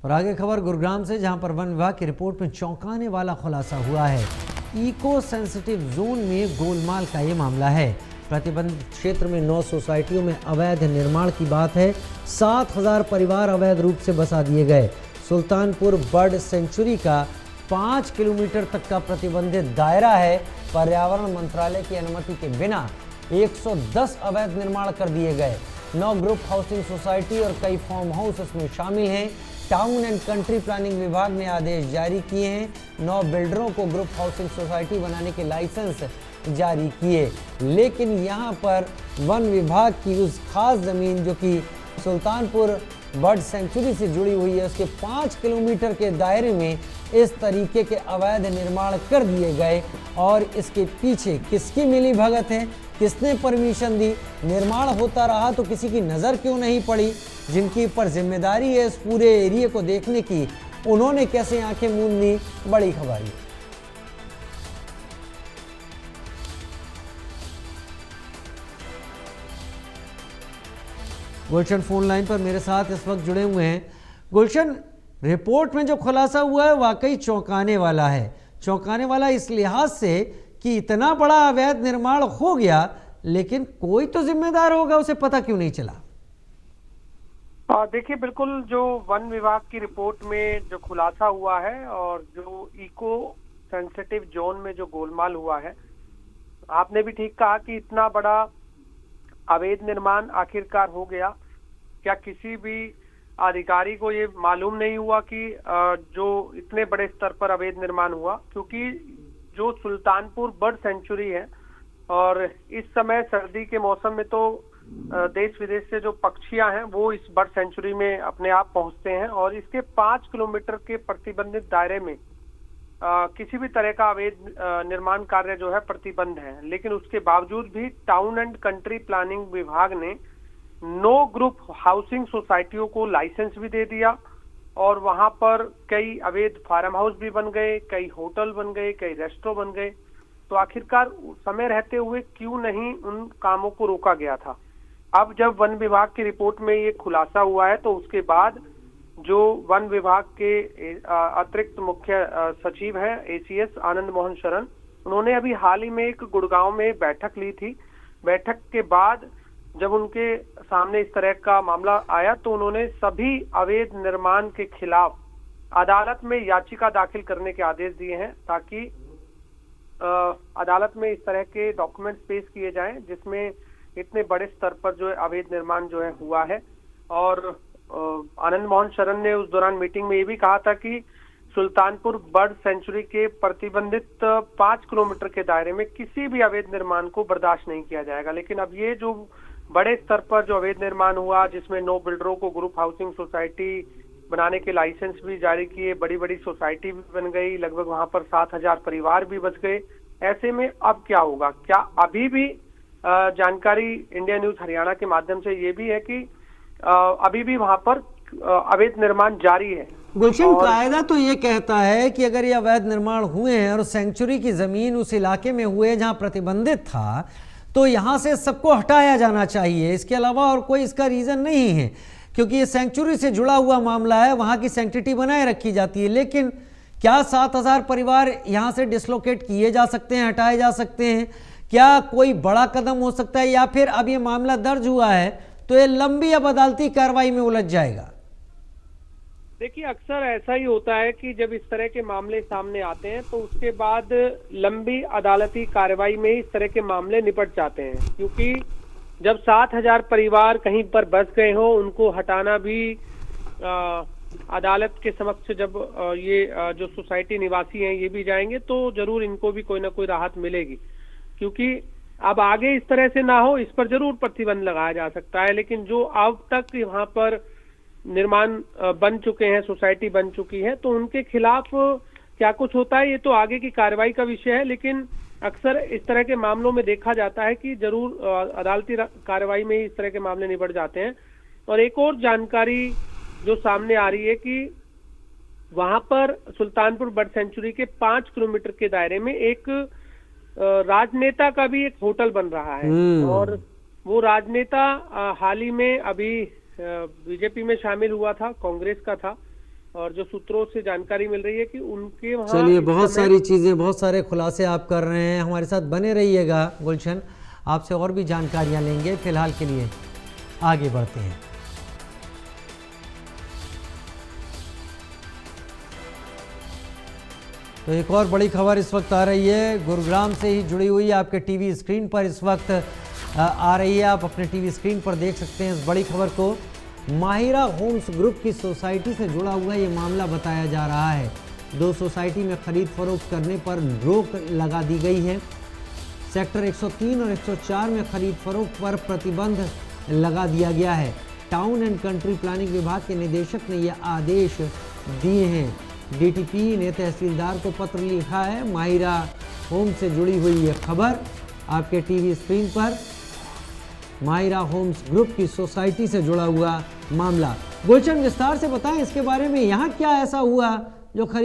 और आगे खबर गुरुग्राम से, जहां पर वन विभाग की रिपोर्ट में चौंकाने वाला खुलासा हुआ है। इको सेंसिटिव जोन में गोलमाल का ये मामला है। प्रतिबंधित क्षेत्र में 9 सोसाइटियों में अवैध निर्माण की बात है। 7000 परिवार अवैध रूप से बसा दिए गए। सुल्तानपुर बर्ड सेंचुरी का 5 किलोमीटर तक का प्रतिबंधित दायरा है। पर्यावरण मंत्रालय की अनुमति के बिना 110 अवैध निर्माण कर दिए गए। 9 ग्रुप हाउसिंग सोसाइटी और कई फार्म हाउस इसमें शामिल हैं। टाउन एंड कंट्री प्लानिंग विभाग ने आदेश जारी किए हैं। 9 बिल्डरों को ग्रुप हाउसिंग सोसाइटी बनाने के लाइसेंस जारी किए, लेकिन यहाँ पर वन विभाग की उस खास ज़मीन जो कि सुल्तानपुर बर्ड सेंचुरी से जुड़ी हुई है, उसके 5 किलोमीटर के दायरे में इस तरीके के अवैध निर्माण कर दिए गए। और इसके पीछे किसकी मिली भगत है, किसने परमिशन दी, निर्माण होता रहा तो किसी की नज़र क्यों नहीं पड़ी? जिनकी ऊपर जिम्मेदारी है इस पूरे एरिया को देखने की, उन्होंने कैसे आंखें मूंद दी? बड़ी खबर है। गुलशन फोन लाइन पर मेरे साथ इस वक्त जुड़े हुए हैं। गुलशन, रिपोर्ट में जो खुलासा हुआ है वाकई चौंकाने वाला है। चौंकाने वाला इस लिहाज से कि इतना बड़ा अवैध निर्माण हो गया, लेकिन कोई तो जिम्मेदार होगा, उसे पता क्यों नहीं चला? देखिए, बिल्कुल जो वन विभाग की रिपोर्ट में जो खुलासा हुआ है और जो इको सेंसिटिव जोन में जो गोलमाल हुआ है, आपने भी ठीक कहा कि इतना बड़ा अवैध निर्माण आखिरकार हो गया। क्या किसी भी अधिकारी को ये मालूम नहीं हुआ कि जो इतने बड़े स्तर पर अवैध निर्माण हुआ? क्योंकि जो सुल्तानपुर बर्ड सेंचुरी है और इस समय सर्दी के मौसम में तो देश विदेश से जो पक्षियां हैं वो इस बर्ड सेंचुरी में अपने आप पहुंचते हैं और इसके 5 किलोमीटर के प्रतिबंधित दायरे में किसी भी तरह का अवैध निर्माण कार्य जो है प्रतिबंध है। लेकिन उसके बावजूद भी टाउन एंड कंट्री प्लानिंग विभाग ने 9 ग्रुप हाउसिंग सोसाइटियों को लाइसेंस भी दे दिया और वहां पर कई अवैध फार्म हाउस भी बन गए, कई होटल बन गए, कई रेस्टोरेंट बन गए। तो आखिरकार समय रहते हुए क्यों नहीं उन कामों को रोका गया था? अब जब वन विभाग की रिपोर्ट में ये खुलासा हुआ है तो उसके बाद जो वन विभाग के अतिरिक्त मुख्य सचिव हैं ACS आनंद मोहन शरण, उन्होंने अभी हाल ही में एक गुड़गांव में बैठक ली थी। बैठक के बाद जब उनके सामने इस तरह का मामला आया तो उन्होंने सभी अवैध निर्माण के खिलाफ अदालत में याचिका दाखिल करने के आदेश दिए हैं, ताकि अदालत में इस तरह के डॉक्यूमेंट्स पेश किए जाएं जिसमें इतने बड़े स्तर पर जो है अवैध निर्माण जो है हुआ है। और आनंद मोहन शरण ने उस दौरान मीटिंग में ये भी कहा था कि सुल्तानपुर बर्ड सेंचुरी के प्रतिबंधित 5 किलोमीटर के दायरे में किसी भी अवैध निर्माण को बर्दाश्त नहीं किया जाएगा। लेकिन अब ये जो बड़े स्तर पर जो अवैध निर्माण हुआ, जिसमें 9 बिल्डरों को ग्रुप हाउसिंग सोसाइटी बनाने के लाइसेंस भी जारी किए, बड़ी बड़ी सोसाइटी भी बन गई, लगभग वहां पर 7000 परिवार भी बच गए। ऐसे में अब क्या होगा? क्या अभी भी जानकारी इंडिया न्यूज हरियाणा के माध्यम से ये भी है कि अभी भी वहां पर अवैध निर्माण जारी है? गुलशन, कायदा तो ये कहता है कि अगर ये अवैध निर्माण हुए हैं और सेंचुरी की जमीन उस इलाके में हुए जहां प्रतिबंधित था, तो यहां से सबको हटाया जाना चाहिए। इसके अलावा और कोई इसका रीजन नहीं है, क्योंकि ये सेंचुरी से जुड़ा हुआ मामला है, वहां की सैंक्टिटी बनाए रखी जाती है। लेकिन क्या 7000 परिवार यहां से डिसलोकेट किए जा सकते हैं, हटाए जा सकते हैं? क्या कोई बड़ा कदम हो सकता है, या फिर अब ये मामला दर्ज हुआ है तो ये लंबी अब अदालती कार्रवाई में उलझ जाएगा? देखिए, अक्सर ऐसा ही होता है कि जब इस तरह के मामले सामने आते हैं तो उसके बाद लंबी अदालती कार्रवाई में इस तरह के मामले निपट जाते हैं। क्योंकि जब 7000 परिवार कहीं पर बस गए हो, उनको हटाना भी अदालत के समक्ष जब ये जो सोसाइटी निवासी हैं ये भी जाएंगे तो जरूर इनको भी कोई ना कोई राहत मिलेगी। क्योंकि अब आगे इस तरह से ना हो, इस पर जरूर प्रतिबंध लगाया जा सकता है। लेकिन जो अब तक वहां पर निर्माण बन चुके हैं, सोसाइटी बन चुकी है, तो उनके खिलाफ क्या कुछ होता है ये तो आगे की कार्रवाई का विषय है। लेकिन अक्सर इस तरह के मामलों में देखा जाता है कि जरूर अदालती कार्रवाई में ही इस तरह के मामले निपट जाते हैं। और एक और जानकारी जो सामने आ रही है कि वहां पर सुल्तानपुर बर्ड सेंचुरी के 5 किलोमीटर के दायरे में एक राजनेता का भी एक होटल बन रहा है। और वो राजनेता हाल ही में अभी बीजेपी में शामिल हुआ था, कांग्रेस का था, और जो सूत्रों से जानकारी मिल रही है कि उनके वहाँ चलिए, इस बहुत समय- सारी चीज़ें, बहुत सारे खुलासे आप कर रहे हैं, हमारे साथ बने रहिएगा गुलशन, आपसे और भी जानकारियां लेंगे। फिलहाल के लिए आगे बढ़ते हैं। तो एक और बड़ी खबर इस वक्त आ रही है, गुरुग्राम से ही जुड़ी हुई, आपके टीवी स्क्रीन पर इस वक्त आ रही है। आप अपने टीवी स्क्रीन पर देख सकते हैं इस बड़ी खबर को। माहिरा होम्स ग्रुप की सोसाइटी से जुड़ा हुआ ये मामला बताया जा रहा है। 2 सोसाइटी में खरीद फरोख्त करने पर रोक लगा दी गई है। सेक्टर 103 और 104 में खरीद फरोख्त पर प्रतिबंध लगा दिया गया है। टाउन एंड कंट्री प्लानिंग विभाग के निदेशक ने यह आदेश दिए हैं। डीटीपी ने तहसीलदार को पत्र लिखा है। माहिरा होम से जुड़ी हुई यह खबर आपके टीवी स्क्रीन पर। माहिरा होम्स ग्रुप की सोसाइटी से जुड़ा हुआ मामला। गुलशन, विस्तार से बताएं इसके बारे में, यहाँ क्या ऐसा हुआ जो खरीद